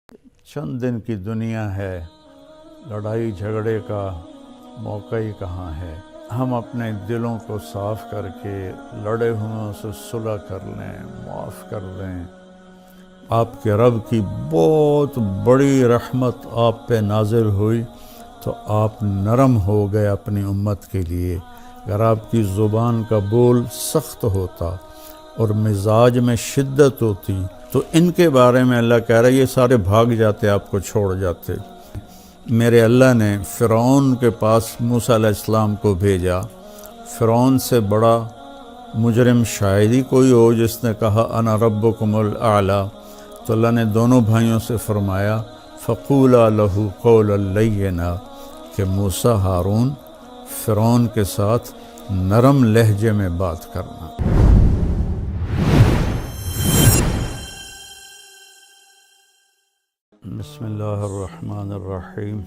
چند دن کی دنیا ہے، لڑائی جھگڑے کا موقع ہی کہاں ہے۔ ہم اپنے دلوں کو صاف کر کے لڑے ہوئوں سے صلح کر لیں، معاف کر دیں۔ آپ کے رب کی بہت بڑی رحمت آپ پہ نازل ہوئی تو آپ نرم ہو گئے اپنی امت کے لیے۔ اگر آپ کی زبان کا بول سخت ہوتا اور مزاج میں شدت ہوتی تو ان کے بارے میں اللہ کہہ رہا ہے یہ سارے بھاگ جاتے، آپ کو چھوڑ جاتے۔ میرے اللہ نے فرعون کے پاس موسیٰ علیہ السلام کو بھیجا۔ فرعون سے بڑا مجرم شاید ہی کوئی ہو جس نے کہا انا ربکم الاعلیٰ، تو اللہ نے دونوں بھائیوں سے فرمایا فقولا لہ قولا لینا کہ موسیٰ ہارون فرعون کے ساتھ نرم لہجے میں بات کرنا۔ بسم اللہ الرحمن الرحیم،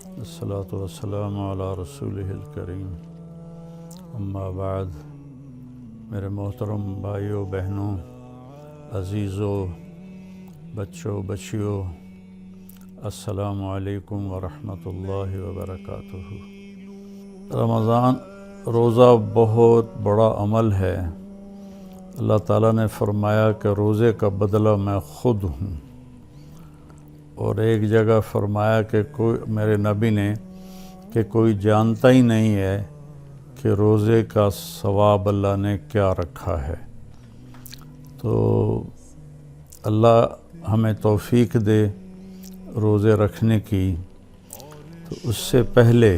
الصلاۃ والسلام علی رسولہ الکریم، اما بعد۔ میرے محترم بھائیوں بہنوں، عزیزوں، بچوں بچیوں، السلام علیکم ورحمۃ اللہ وبرکاتہ۔ رمضان روزہ بہت بڑا عمل ہے۔ اللہ تعالیٰ نے فرمایا کہ روزے کا بدلہ میں خود ہوں، اور ایک جگہ فرمایا کہ میرے نبی نے کہ کوئی جانتا ہی نہیں ہے کہ روزے کا ثواب اللہ نے کیا رکھا ہے۔ تو اللہ ہمیں توفیق دے روزے رکھنے کی۔ تو اس سے پہلے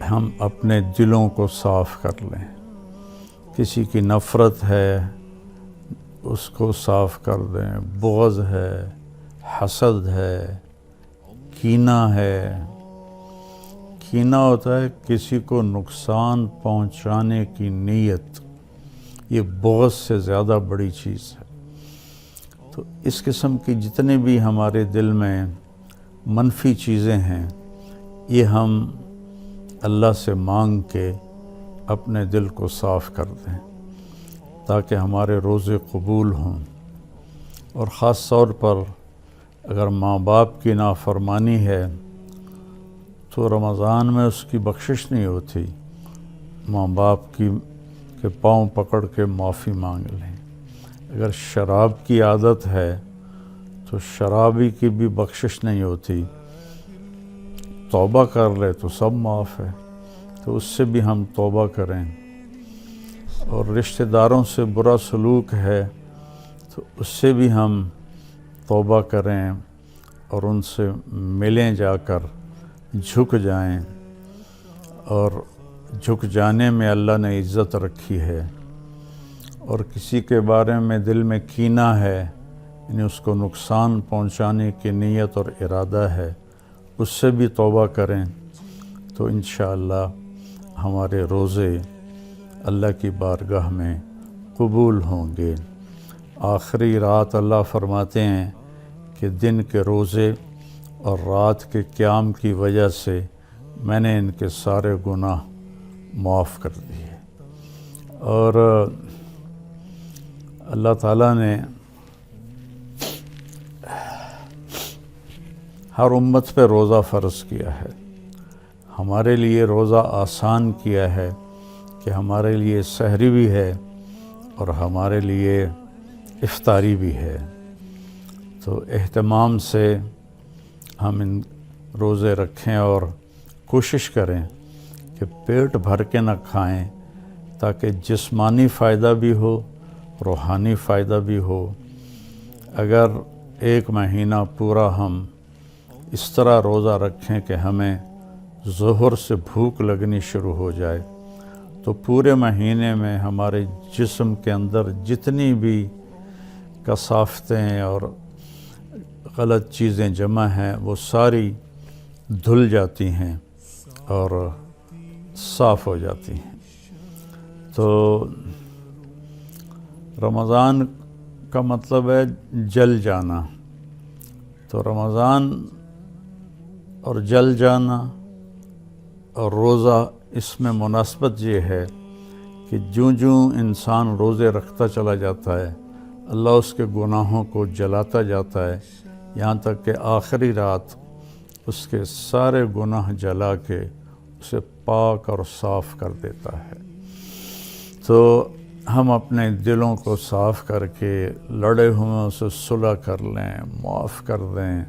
ہم اپنے دلوں کو صاف کر لیں۔ کسی کی نفرت ہے اس کو صاف کر دیں، بغض ہے، حسد ہے، کینہ ہے۔ کینہ ہوتا ہے کسی کو نقصان پہنچانے کی نیت، یہ بغض سے زیادہ بڑی چیز ہے۔ تو اس قسم کی جتنے بھی ہمارے دل میں منفی چیزیں ہیں، یہ ہم اللہ سے مانگ کے اپنے دل کو صاف کر دیں تاکہ ہمارے روزے قبول ہوں۔ اور خاص طور پر اگر ماں باپ کی نافرمانی ہے تو رمضان میں اس کی بخشش نہیں ہوتی۔ ماں باپ کے پاؤں پکڑ کے معافی مانگ لیں۔ اگر شراب کی عادت ہے تو شرابی کی بھی بخشش نہیں ہوتی، توبہ کر لے تو سب معاف ہے۔ تو اس سے بھی ہم توبہ کریں۔ اور رشتہ داروں سے برا سلوک ہے تو اس سے بھی ہم توبہ کریں اور ان سے ملیں، جا کر جھک جائیں۔ اور جھک جانے میں اللہ نے عزت رکھی ہے۔ اور کسی کے بارے میں دل میں کینہ ہے، یعنی اس کو نقصان پہنچانے کی نیت اور ارادہ ہے، اس سے بھی توبہ کریں تو انشاءاللہ ہمارے روزے اللہ کی بارگاہ میں قبول ہوں گے۔ آخری رات اللہ فرماتے ہیں کہ دن کے روزے اور رات کے قیام کی وجہ سے میں نے ان کے سارے گناہ معاف کر دیے۔ اور اللہ تعالیٰ نے ہر امت پہ روزہ فرض کیا ہے۔ ہمارے لیے روزہ آسان کیا ہے کہ ہمارے لیے سحری بھی ہے اور ہمارے لیے افطاری بھی ہے۔ تو اہتمام سے ہم ان روزے رکھیں اور کوشش کریں کہ پیٹ بھر کے نہ کھائیں تاکہ جسمانی فائدہ بھی ہو، روحانی فائدہ بھی ہو۔ اگر ایک مہینہ پورا ہم اس طرح روزہ رکھیں کہ ہمیں ظہر سے بھوک لگنی شروع ہو جائے تو پورے مہینے میں ہمارے جسم کے اندر جتنی بھی کثافتیں اور غلط چیزیں جمع ہیں وہ ساری دھل جاتی ہیں اور صاف ہو جاتی ہیں۔ تو رمضان کا مطلب ہے جل جانا۔ تو رمضان اور جل جانا اور روزہ، اس میں مناسبت یہ ہے کہ جوں انسان روزے رکھتا چلا جاتا ہے اللہ اس کے گناہوں کو جلاتا جاتا ہے یہاں تک کہ آخری رات اس کے سارے گناہ جلا کے اسے پاک اور صاف کر دیتا ہے۔ تو ہم اپنے دلوں کو صاف کر کے لڑے ہوئے سے صلح کر لیں، معاف کر دیں۔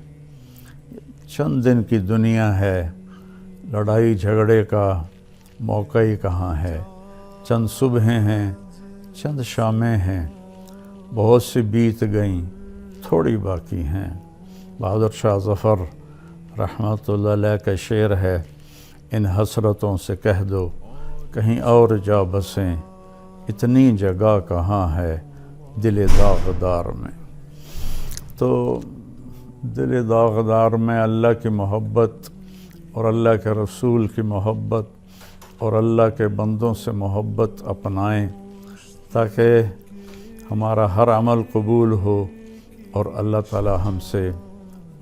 چند دن کی دنیا ہے، لڑائی جھگڑے کا موقع ہی کہاں ہے، چند صبحیں ہیں، چند شامیں ہیں، بہت سی بیت گئیں، تھوڑی باقی ہیں۔ بہادر شاہ ظفر رحمۃ اللہ علیہ کا شعر ہے، ان حسرتوں سے کہہ دو کہیں اور جا بسیں، اتنی جگہ کہاں ہے دل داغدار میں۔ تو دل داغدار میں اللہ کی محبت اور اللہ کے رسول کی محبت اور اللہ کے بندوں سے محبت اپنائیں تاکہ ہمارا ہر عمل قبول ہو اور اللہ تعالی ہم سے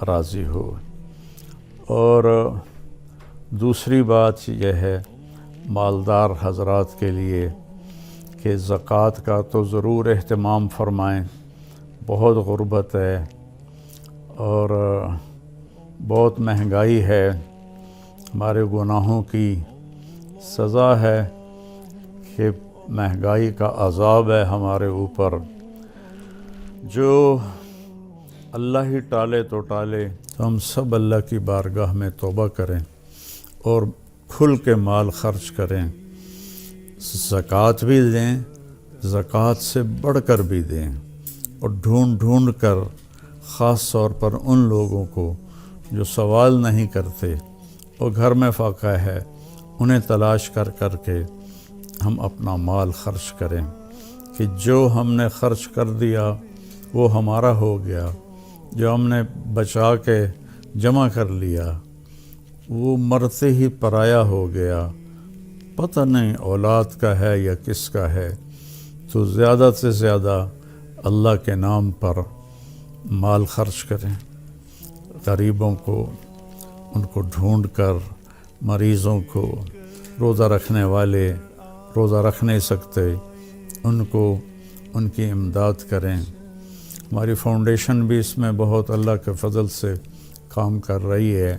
راضی ہو۔ اور دوسری بات یہ ہے مالدار حضرات کے لیے کہ زکوٰۃ کا تو ضرور اہتمام فرمائیں، بہت غربت ہے اور بہت مہنگائی ہے، ہمارے گناہوں کی سزا ہے کہ مہنگائی کا عذاب ہے ہمارے اوپر۔ جو اللہ ہی ٹالے تو ٹالے، تو ہم سب اللہ کی بارگاہ میں توبہ کریں اور کھل کے مال خرچ کریں، زکوٰۃ بھی دیں، زکوٰۃ سے بڑھ کر بھی دیں، اور ڈھونڈ ڈھونڈ کر خاص طور پر ان لوگوں کو جو سوال نہیں کرتے اور گھر میں فاقہ ہے، انہیں تلاش کر کر کے ہم اپنا مال خرچ کریں کہ جو ہم نے خرچ کر دیا وہ ہمارا ہو گیا، جو ہم نے بچا کے جمع کر لیا وہ مرتے ہی پرایا ہو گیا، پتہ نہیں اولاد کا ہے یا کس کا ہے۔ تو زیادہ سے زیادہ اللہ کے نام پر مال خرچ کریں، غریبوں کو ان کو ڈھونڈ کر، مریضوں کو، روزہ رکھنے والے روزہ رکھ نہیں سکتے ان کو ان کی امداد کریں۔ ہماری فاؤنڈیشن بھی اس میں بہت اللہ کے فضل سے کام کر رہی ہے،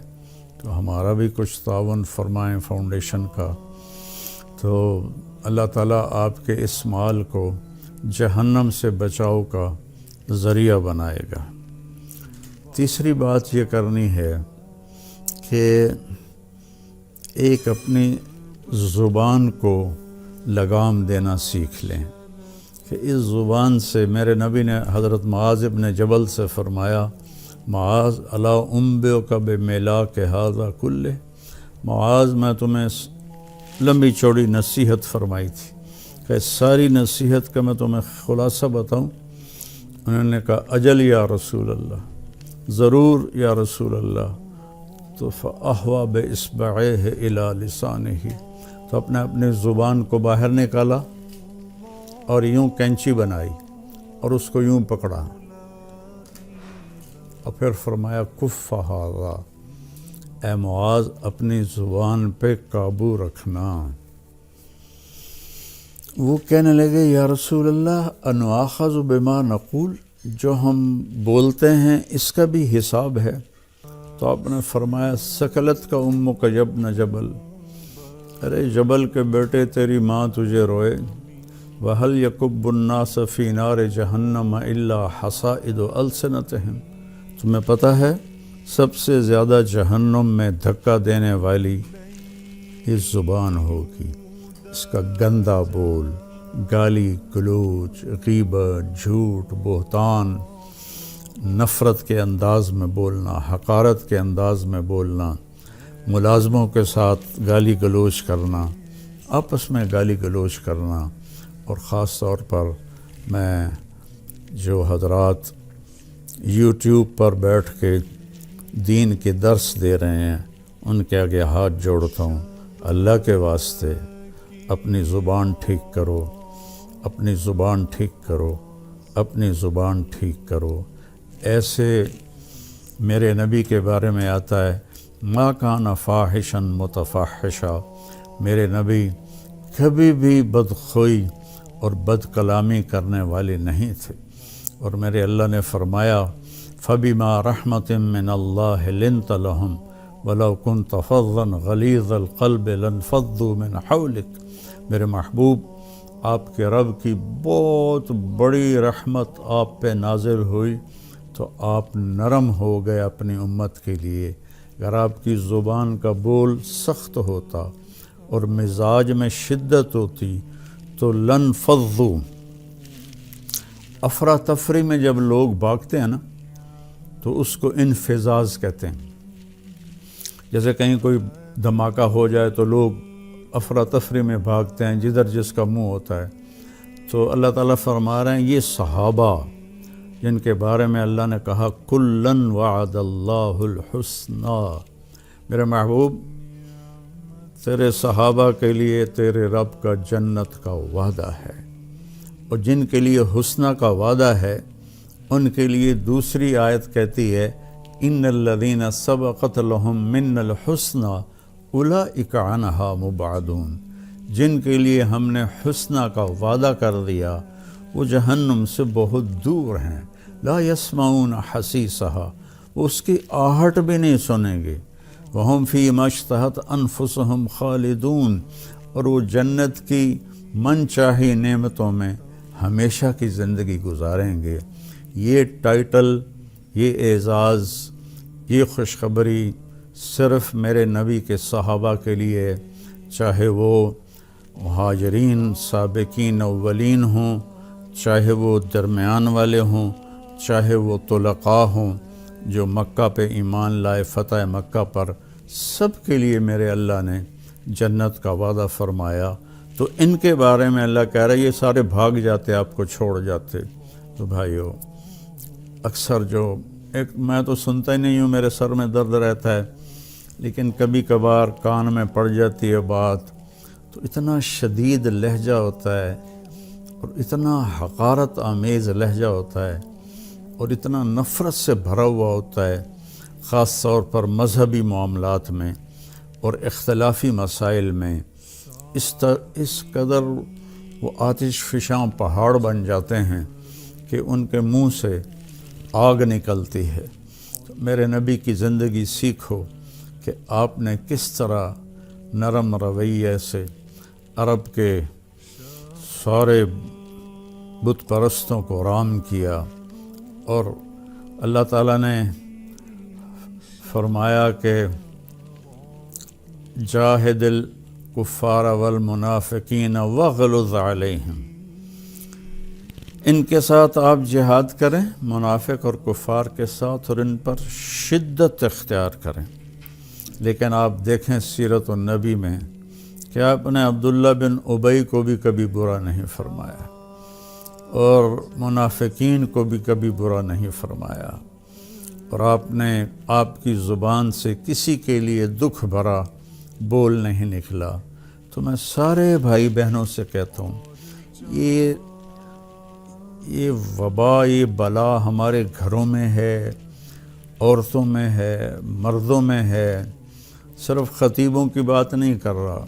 تو ہمارا بھی کچھ تعاون فرمائیں فاؤنڈیشن کا، تو اللہ تعالیٰ آپ کے اس مال کو جہنم سے بچاؤ کا ذریعہ بنائے گا۔ تیسری بات یہ کرنی ہے کہ ایک اپنی زبان کو لگام دینا سیکھ لیں کہ اس زبان سے، میرے نبی نے حضرت معاذ ابن جبل سے فرمایا، معاذ الا انبئک بمیلاک ھذا کلہ، معاذ میں تمہیں لمبی چوڑی نصیحت فرمائی تھی کہ ساری نصیحت کا میں تمہیں خلاصہ بتاؤں؟ انہوں نے کہا اجل یا رسول اللہ، ضرور یا رسول اللہ۔ تو فاحوا باصبعیہ الی لسانہ، تو اپنی زبان کو باہر نکالا اور یوں کینچی بنائی اور اس کو یوں پکڑا، اور پھر فرمایا کف ھذا، اے معاذ اپنی زبان پہ قابو رکھنا۔ وہ کہنے لگے یا رسول اللہ انؤاخذ بما نقول، جو ہم بولتے ہیں اس کا بھی حساب ہے؟ تو آپ نے فرمایا سکلت کا امک یبن جبل، ارے جبل کے بیٹے تیری ماں تجھے روئے۔ وَهَلْ يَكُبُّ النَّاسَ فِي نَارِ جَهَنَّمَ إِلَّا حَصَائِدُ أَلْسِنَتِهِمْ، تمہیں پتہ ہے سب سے زیادہ جہنم میں دھکا دینے والی اس زبان ہوگی، اس کا گندا بول، گالی گلوچ، غیبت، جھوٹ، بہتان، نفرت کے انداز میں بولنا، حقارت کے انداز میں بولنا، ملازموں کے ساتھ گالی گلوچ کرنا، آپس میں گالی گلوچ کرنا، اور خاص طور پر میں جو حضرات یوٹیوب پر بیٹھ کے دین کے درس دے رہے ہیں ان کے آگے ہاتھ جوڑتا ہوں، اللہ کے واسطے اپنی زبان ٹھیک کرو، اپنی زبان ٹھیک کرو، اپنی زبان ٹھیک کرو۔ ایسے میرے نبی کے بارے میں آتا ہے ما کان فاحشا متفحشا، میرے نبی کبھی بھی بدخوئی اور بد کلامی کرنے والے نہیں تھے۔ اور میرے اللہ نے فرمایا فَبِمَا رَحْمَةٍ مِّنَ اللَّهِ لِنْتَ لَهُمْ وَلَوْ كُنْتَ فَظًّا غَلِيظَ الْقَلْبِ لَانفَضُّوا مِنْ حَوْلِكَ، میرے محبوب آپ کے رب کی بہت بڑی رحمت آپ پہ نازل ہوئی تو آپ نرم ہو گئے اپنی امت کے لیے۔ اگر آپ کی زبان کا بول سخت ہوتا اور مزاج میں شدت ہوتی تو لنفضوا، افراتفری میں جب لوگ بھاگتے ہیں نا تو اس کو انفزاز کہتے ہیں۔ جیسے کہیں کوئی دھماکہ ہو جائے تو لوگ افراتفری میں بھاگتے ہیں جدھر جس کا منہ ہوتا ہے، تو اللہ تعالیٰ فرما رہے ہیں یہ صحابہ جن کے بارے میں اللہ نے کہا کُلًّا وعد اللہ الحسنی، میرے محبوب تیرے صحابہ کے لیے تیرے رب کا جنت کا وعدہ ہے، اور جن کے لیے حسنہ کا وعدہ ہے ان کے لیے دوسری آیت کہتی ہے ان الذین سبقت لہم من الحسنی اولئک عنہا مبعدون، جن کے لیے ہم نے حسنہ کا وعدہ کر دیا وہ جہنم سے بہت دور ہیں، لا یسمعون حسیسہا، وہ اس کی آہٹ بھی نہیں سنیں گے، وہم فی ما اشتہت انفسہم خالدون، اور وہ جنت کی من چاہی نعمتوں میں ہمیشہ کی زندگی گزاریں گے۔ یہ ٹائٹل، یہ اعزاز، یہ خوشخبری صرف میرے نبی کے صحابہ کے لیے، چاہے وہ مہاجرین سابقین اولین ہوں، چاہے وہ درمیان والے ہوں، چاہے وہ طلقاء ہوں جو مکہ پہ ایمان لائے فتح مکہ پر، سب کے لیے میرے اللہ نے جنت کا وعدہ فرمایا۔ تو ان کے بارے میں اللہ کہہ رہا ہے یہ سارے بھاگ جاتے آپ کو چھوڑ جاتے۔ تو بھائیو اکثر جو میں تو سنتا ہی نہیں ہوں، میرے سر میں درد رہتا ہے، لیکن کبھی کبھار کان میں پڑ جاتی ہے بات تو اتنا شدید لہجہ ہوتا ہے اور اتنا حقارت آمیز لہجہ ہوتا ہے اور اتنا نفرت سے بھرا ہوا ہوتا ہے، خاص طور پر مذہبی معاملات میں اور اختلافی مسائل میں اس قدر وہ آتش فشاں پہاڑ بن جاتے ہیں کہ ان کے منہ سے آگ نکلتی ہے۔ تو میرے نبی کی زندگی سیکھو کہ آپ نے کس طرح نرم رویے سے عرب کے سارے بت پرستوں کو رام کیا، اور اللہ تعالیٰ نے فرمایا کہ جاہد الکفار والمنافقین واغلظ علیہم، ان کے ساتھ آپ جہاد کریں، منافق اور کفار کے ساتھ، اور ان پر شدت اختیار کریں۔ لیکن آپ دیکھیں سیرت النبی میں کہ آپ نے عبداللہ بن ابی کو بھی کبھی برا نہیں فرمایا اور منافقین کو بھی کبھی برا نہیں فرمایا، اور آپ کی زبان سے کسی کے لیے دکھ بھرا بول نہیں نکلا۔ تو میں سارے بھائی بہنوں سے کہتا ہوں یہ وبا، یہ بلا ہمارے گھروں میں ہے، عورتوں میں ہے، مردوں میں ہے۔ صرف خطیبوں کی بات نہیں کر رہا،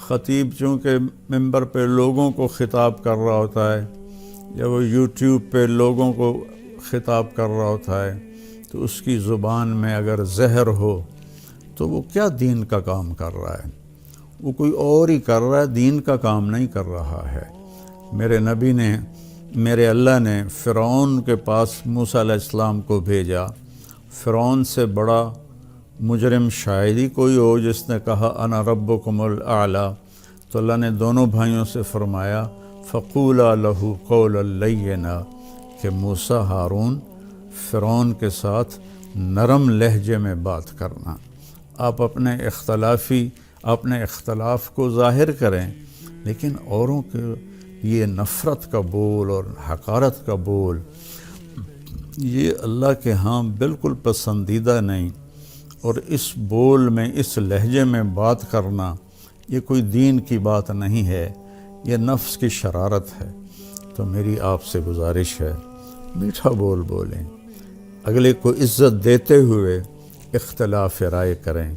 خطیب چونکہ ممبر پہ لوگوں کو خطاب کر رہا ہوتا ہے یا وہ یوٹیوب پہ لوگوں کو خطاب کر رہا ہوتا ہے، تو اس کی زبان میں اگر زہر ہو تو وہ کیا دین کا کام کر رہا ہے؟ وہ کوئی اور ہی کر رہا ہے، دین کا کام نہیں کر رہا ہے۔ میرے اللہ نے فرعون کے پاس موسیٰ علیہ السلام کو بھیجا۔ فرعون سے بڑا مجرم شاید ہی کوئی ہو جس نے کہا انا ربکم الاعلی، تو اللہ نے دونوں بھائیوں سے فرمایا فقولا لہ قولا لینا، کہ موسیٰ ہارون فرعون کے ساتھ نرم لہجے میں بات کرنا۔ آپ اپنے اختلاف کو ظاہر کریں، لیکن اوروں کے یہ نفرت کا بول اور حقارت کا بول، یہ اللہ کے ہاں بالکل پسندیدہ نہیں، اور اس بول میں، اس لہجے میں بات کرنا یہ کوئی دین کی بات نہیں ہے، یہ نفس کی شرارت ہے۔ تو میری آپ سے گزارش ہے میٹھا بول بولیں، اگلے کو عزت دیتے ہوئے اختلاف رائے کریں،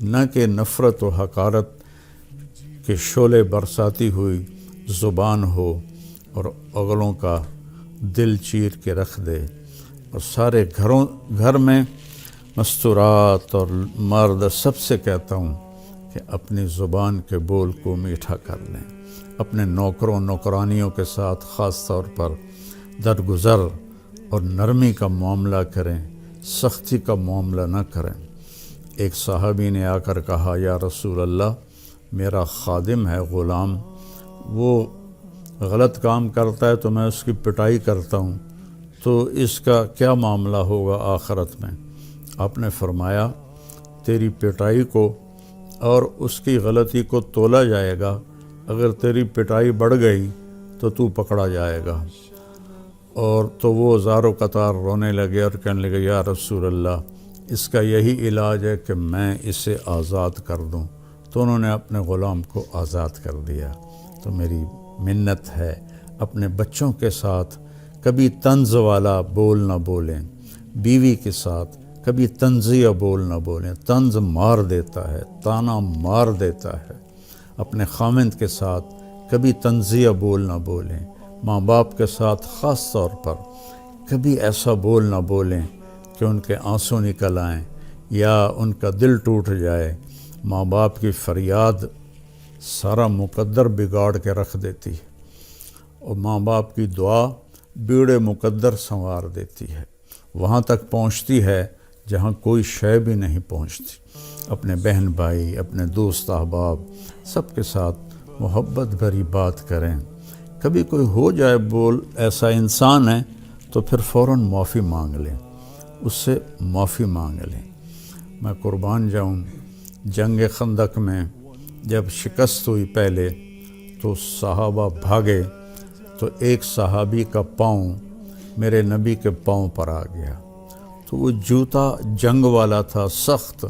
نہ کہ نفرت و حقارت کے شعلے برساتی ہوئی زبان ہو اور اگلوں کا دل چیر کے رکھ دے، اور سارے گھر میں مستورات اور مرد سب سے کہتا ہوں کہ اپنی زبان کے بول کو میٹھا کر لیں، اپنے نوکروں نوکرانیوں کے ساتھ خاص طور پر درگزر اور نرمی کا معاملہ کریں، سختی کا معاملہ نہ کریں۔ ایک صحابی نے آ کر کہا، یا رسول اللہ، میرا خادم ہے، غلام، وہ غلط کام کرتا ہے تو میں اس کی پٹائی کرتا ہوں، تو اس کا کیا معاملہ ہوگا آخرت میں؟ آپ نے فرمایا، تیری پٹائی کو اور اس کی غلطی کو تولا جائے گا، اگر تیری پٹائی بڑھ گئی تو تو پکڑا جائے گا۔ اور تو وہ زار و قطار رونے لگے اور کہنے لگے، یا رسول اللہ، اس کا یہی علاج ہے کہ میں اسے آزاد کر دوں۔ تو انہوں نے اپنے غلام کو آزاد کر دیا۔ تو میری منت ہے، اپنے بچوں کے ساتھ کبھی طنز والا بول نہ بولیں، بیوی کے ساتھ کبھی طنزیہ بول نہ بولیں، طنز مار دیتا ہے، تانا مار دیتا ہے۔ اپنے خامند کے ساتھ کبھی طنزیہ بول نہ بولیں، ماں باپ کے ساتھ خاص طور پر کبھی ایسا بول نہ بولیں کہ ان کے آنسو نکل آئیں یا ان کا دل ٹوٹ جائے۔ ماں باپ کی فریاد سارا مقدر بگاڑ کے رکھ دیتی ہے، اور ماں باپ کی دعا بیڑے مقدر سنوار دیتی ہے، وہاں تک پہنچتی ہے جہاں کوئی شے بھی نہیں پہنچتی۔ اپنے بہن بھائی، اپنے دوست احباب سب کے ساتھ محبت بھری بات کریں۔ کبھی کوئی ہو جائے بول ایسا انسان ہے تو پھر فوراً معافی مانگ لیں، اس سے معافی مانگ لیں۔ میں قربان جاؤں، جنگ خندق میں جب شکست ہوئی پہلے تو صحابہ بھاگے، تو ایک صحابی کا پاؤں میرے نبی کے پاؤں پر آ گیا، تو وہ جوتا جنگ والا تھا، سخت،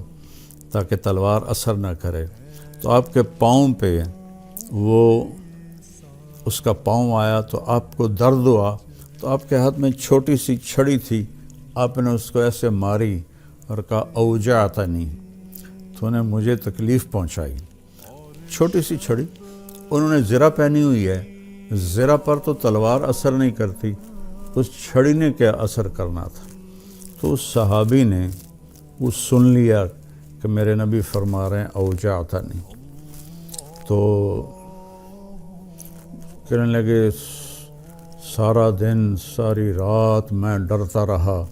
تاکہ تلوار اثر نہ کرے، تو آپ کے پاؤں پہ وہ اس کا پاؤں آیا تو آپ کو درد ہوا، تو آپ کے ہاتھ میں چھوٹی سی چھڑی تھی، آپ نے اس کو ایسے ماری اور کہا، اوجعتنی، تو انہیں مجھے تکلیف پہنچائی۔ چھوٹی سی چھڑی، انہوں نے زرہ پہنی ہوئی ہے، زرہ پر تو تلوار اثر نہیں کرتی، اس چھڑی نے کیا اثر کرنا تھا؟ تو اس صحابی نے وہ سن لیا کہ میرے نبی فرما رہے ہیں اوجعتنی، تو کہنے لگے، سارا دن ساری رات میں ڈرتا رہا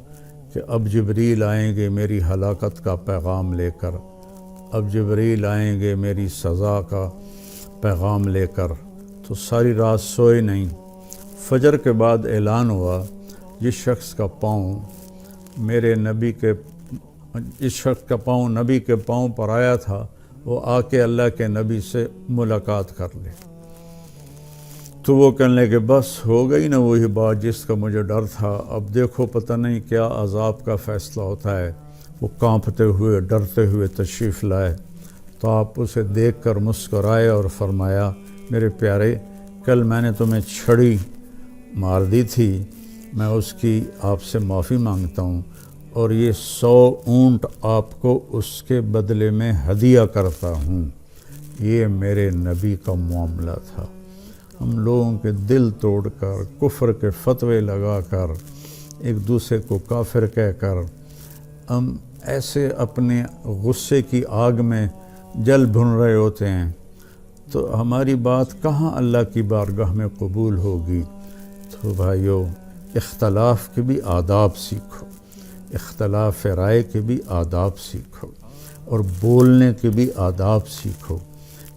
کہ اب جبریل آئیں گے میری ہلاکت کا پیغام لے کر، اب جبریل آئیں گے میری سزا کا پیغام لے کر، تو ساری رات سوئے نہیں۔ فجر کے بعد اعلان ہوا، جس شخص کا پاؤں میرے نبی کے جس شخص کا پاؤں نبی کے پاؤں پر آیا تھا، وہ آ کے اللہ کے نبی سے ملاقات کر لے۔ تو وہ کہنے لگے، بس ہو گئی نا وہی بات جس کا مجھے ڈر تھا، اب دیکھو پتہ نہیں کیا عذاب کا فیصلہ ہوتا ہے۔ وہ کانپتے ہوئے ڈرتے ہوئے تشریف لائے، تو آپ اسے دیکھ کر مسکرائے اور فرمایا، میرے پیارے، کل میں نے تمہیں چھڑی مار دی تھی، میں اس کی آپ سے معافی مانگتا ہوں، اور یہ 100 اونٹ آپ کو اس کے بدلے میں ہدیہ کرتا ہوں۔ یہ میرے نبی کا معاملہ تھا۔ ہم لوگوں کے دل توڑ کر، کفر کے فتوے لگا کر، ایک دوسرے کو کافر کہہ کر، ہم ایسے اپنے غصے کی آگ میں جل بھن رہے ہوتے ہیں، تو ہماری بات کہاں اللہ کی بارگاہ میں قبول ہوگی؟ تو بھائیو، اختلاف کے بھی آداب سیکھو، اختلاف رائے کے بھی آداب سیکھو، اور بولنے کے بھی آداب سیکھو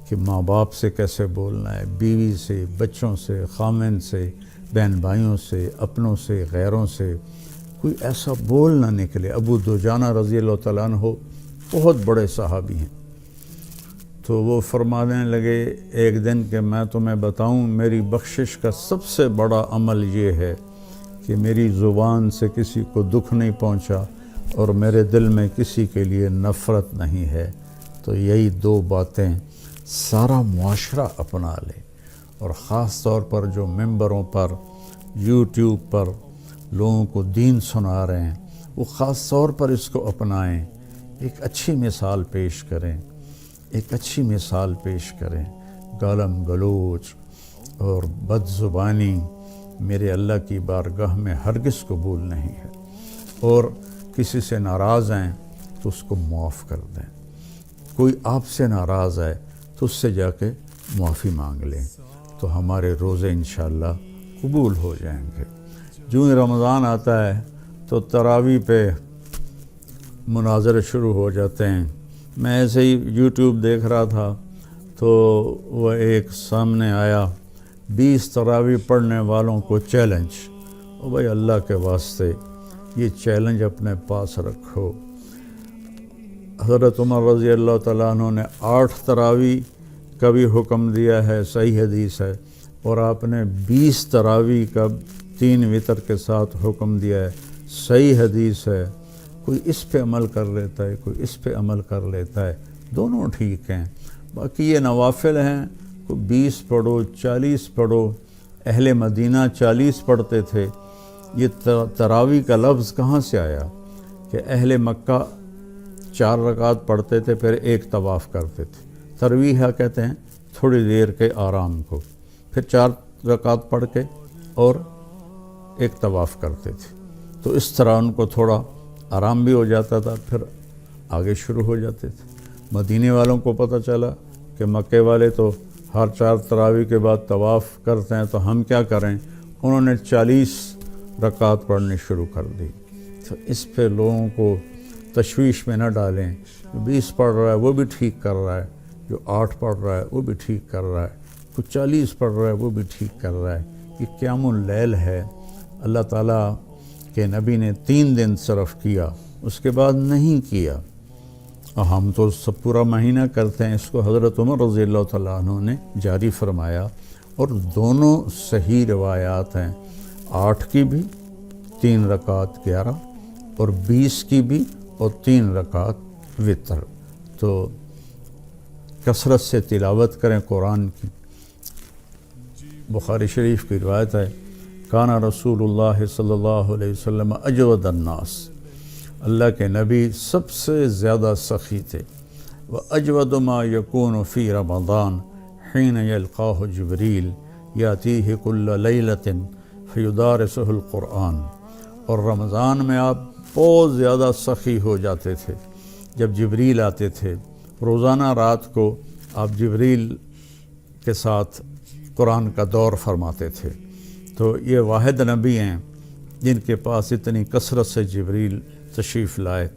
کہ ماں باپ سے کیسے بولنا ہے، بیوی سے، بچوں سے، خامن سے، بہن بھائیوں سے، اپنوں سے، غیروں سے، کوئی ایسا بول نہ نکلے۔ ابو دجانہ رضی اللہ تعالیٰ عنہ بہت بڑے صحابی ہیں، تو وہ فرمانے لگے ایک دن کہ میں تمہیں بتاؤں، میری بخشش کا سب سے بڑا عمل یہ ہے کہ میری زبان سے کسی کو دکھ نہیں پہنچا اور میرے دل میں کسی کے لیے نفرت نہیں ہے۔ تو یہی 2 باتیں سارا معاشرہ اپنا لے، اور خاص طور پر جو ممبروں پر، یوٹیوب پر لوگوں کو دین سنا رہے ہیں، وہ خاص طور پر اس کو اپنائیں، ایک اچھی مثال پیش کریں، ایک اچھی مثال پیش کریں۔ گالم گلوچ اور بد زبانی میرے اللہ کی بارگاہ میں ہرگز قبول نہیں ہے، اور کسی سے ناراض ہیں تو اس کو معاف کر دیں، کوئی آپ سے ناراض ہے تو اس سے جا کے معافی مانگ لیں، تو ہمارے روزے انشاءاللہ قبول ہو جائیں گے۔ جو ہی رمضان آتا ہے تو تراویح پہ مناظرے شروع ہو جاتے ہیں۔ میں ایسے ہی یوٹیوب دیکھ رہا تھا تو وہ ایک سامنے آیا، 20 تراویح پڑھنے والوں کو چیلنج۔ او بھائی اللہ کے واسطے یہ چیلنج اپنے پاس رکھو۔ حضرت عمر رضی اللہ تعالیٰ عنہ نے 8 تراویح کا بھی حکم دیا ہے، صحیح حدیث ہے، اور آپ نے 20 تراویح کا 3 وتر کے ساتھ حکم دیا ہے، صحیح حدیث ہے۔ کوئی اس پہ عمل کر لیتا ہے، کوئی اس پہ عمل کر لیتا ہے، دونوں ٹھیک ہیں۔ باقی یہ نوافل ہیں، کوئی 20 پڑھو، 40 پڑھو، اہل مدینہ 40 پڑھتے تھے۔ یہ تراویح کا لفظ کہاں سے آیا کہ اہل مکہ 4 رکعت پڑھتے تھے پھر ایک طواف کرتے تھے۔ ترویحہ کہتے ہیں تھوڑی دیر کے آرام کو، پھر 4 رکعت پڑھ کے اور ایک طواف کرتے تھے، تو اس طرح ان کو تھوڑا آرام بھی ہو جاتا تھا، پھر آگے شروع ہو جاتے تھے۔ مدینے والوں کو پتہ چلا کہ مکے والے تو ہر 4 تراویح کے بعد طواف کرتے ہیں، تو ہم کیا کریں؟ انہوں نے 40 رکعت پڑھنی شروع کر دی۔ تو اس پہ لوگوں کو تشویش میں نہ ڈالیں۔ جو 20 پڑھ رہا ہے وہ بھی ٹھیک کر رہا ہے، جو 8 پڑھ رہا ہے وہ بھی ٹھیک کر رہا ہے، کوئی 40 پڑھ رہا ہے وہ بھی ٹھیک کر رہا ہے۔ یہ قیام اللیل ہے، اللہ تعالیٰ کے نبی نے 3 دن صرف کیا، اس کے بعد نہیں کیا، اور ہم تو سب پورا مہینہ کرتے ہیں۔ اس کو حضرت عمر رضی اللہ تعالیٰ عنہ نے جاری فرمایا، اور دونوں صحیح روایات ہیں، 8 کی بھی 3 رکعت 11، اور 20 کی بھی اور 3 رکعت وتر۔ تو کثرت سے تلاوت کریں قرآن کی۔ بخاری شریف کی روایت ہے، کانا رسول اللہ صلی اللہ علیہ وسلم اجود الناس، اللہ کے نبی سب سے زیادہ سخی تھے۔ وَأَجْوَدُ مَا يَكُونُ فِي رَمَضَانَ حِينَ يَلْقَاهُ جِبْرِيلُ يَأْتِيهِ كُلَّ لَيْلَةٍ فَيُدَارِسُهُ الْقُرْآنَ، اور رمضان میں آپ بہت زیادہ سخی ہو جاتے تھے۔ جب جبریل آتے تھے روزانہ رات کو، آپ جبریل کے ساتھ قرآن کا دور فرماتے تھے۔ تو یہ واحد نبی ہیں جن کے پاس اتنی کثرت سے جبریل تشریف لائے،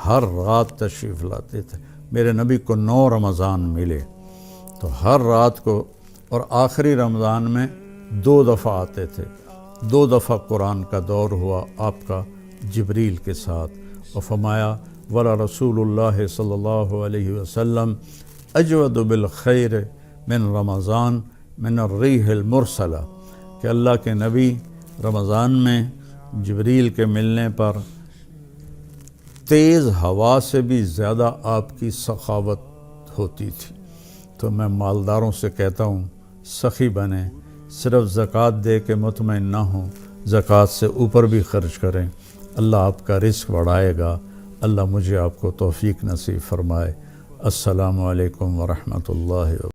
ہر رات تشریف لاتے تھے۔ میرے نبی کو 9 رمضان ملے، تو ہر رات کو، اور آخری رمضان میں 2 دفعہ آتے تھے، 2 دفعہ قرآن کا دور ہوا آپ کا جبریل کے ساتھ، اور فرمایا ولا رسول اللہ صلی اللہ علیہ وسلم اجود بالخیر من رمضان من الریح المرسلہ، کہ اللہ کے نبی رمضان میں جبریل کے ملنے پر تیز ہوا سے بھی زیادہ آپ کی سخاوت ہوتی تھی۔ تو میں مالداروں سے کہتا ہوں سخی بنیں، صرف زکوٰۃ دے کے مطمئن نہ ہوں، زکوٰۃ سے اوپر بھی خرچ کریں، اللہ آپ کا رزق بڑھائے گا۔ اللہ مجھے آپ کو توفیق نصیب فرمائے۔ السلام علیکم ورحمۃ اللہ وبرکاتہ۔